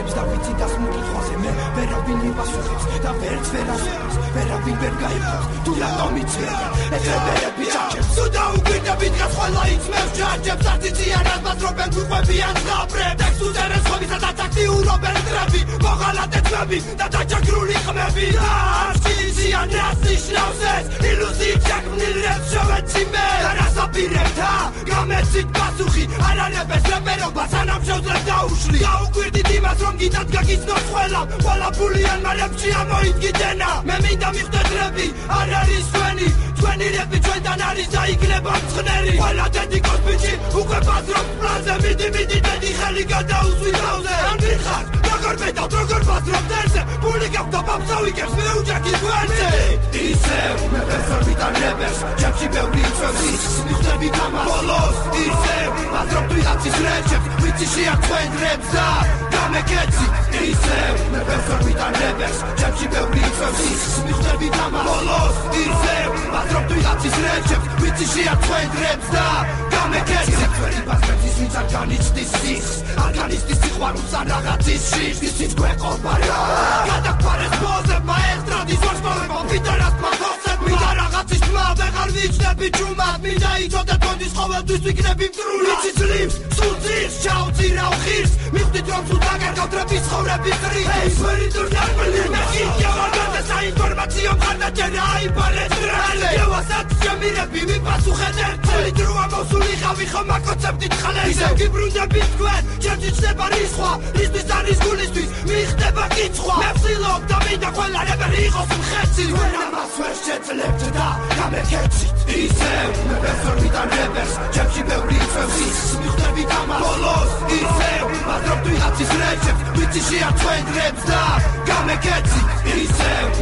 ჭირებს და ვიცი დასმული ხვაზე მე ვერავინ მიპასუხებს და ვერც ვერ ასწრებს ვერავინ ვერ გაიგებს თუ რატომ იციან ეცებერები ჩარჩებს თუ დაუგვირდებით გას ყველა იცმევს ჩარჩებს არტიციანად მასრობენ გვიყვებიან ზღაპრებს ტექსტ უწერეს ხომისა და აქტიურობენ დრები მოღალატეთები და დაჯაგრული ხმები არტიციან რას ნიშნავს ეს ილუზიით ჩაქმნილ რეპს შევეცი მე და რას აპირებთა გამეცით პასუხი არ არებეს რეპერობა სანამ შევძლებ დაუშლი გაუგვირდით იმას რომ გიტად გაგიცნოს ყველა ფულიან მარებში ამოიდგიდენა მე მინდა მივხვდეთ რეპი არ არის თქვენი რეპი ჩვენთან არის და იქნება მწყნერი ყველა დედიკოს ბიჭი უკვე ბაზრობს პლანზე მიდი დედი ხელი გადაუსვი თავზე ან ვიხარ როგორ მეტად როგორ ბაზრობ დერზე ფული გავდა ბაბსავიკებს მე უჯაքի გვერდზე ისევ მე პერსორბიტან რეპერს ჩემში ბევრი იწვევს ისს მივხვდები გამას ბოლოს ისევ ბაზრობ ვიღაცის რეჩებს ვიცი შეაქცვენ რეპს და გამეკეცი ისევ მე პერსორბიტან რეპერს ჩემში ბევრი იწვევს ისს მივხვდები გამას ბოლოს ისევ ბაზრობ ვიღაცის რეჩებს ვიცი შეაქცვენ რეპს და გამეკეცი ძველი ბაზრების ვინც არ განიცდის სისხლს არ განიცდის სიყვარულს ან რაღაცის შიშს ისიც გვეყობა რა გადაგვარეს პოზებმა ესტრადის ვარსკვლავებმა პიტერას პათოსებ მინდა რაღაცის თმა ვეღარ ვიჩნები ჩუმად მინდა იცოდეთ კონდის ყოველთვის ვიქნები მტრული ვიცი ძლივს სულ ძირს ჩაუწირავ ღირს მივხვდით რომ სულ დაგარგავთ რეპის ცხოვრების წრის ეს ვერი დურნარბლი მეხიჯავარდე საინფორმაციო მხარდაჭერა აიბარეს რალე ევასაც შემირები მიპასუხეთ ერთად დროა მოსული ხავი ხომ აკონცეპტით ხალე ისევ გიბრუნდებით თქვენ ჩემში ჩნდება რისხვა რისთვის არის გულისთვის მიხდება კითხვა მე ვცდილობ და მინდა ყველა რეპერი იყოს მხეცი ვენ ამას ვერ შეძლებთ და გამეკეცით ისევ მე პერსორბიტან რეპერს ჩემში ბევრი იწვევს ისს მივხვდები გამას ბოლოს ისევ ბაზრობ ვიღაცის რეჩებს ვიცი შეაქცვენ რეპს და გამეკეცით ისევ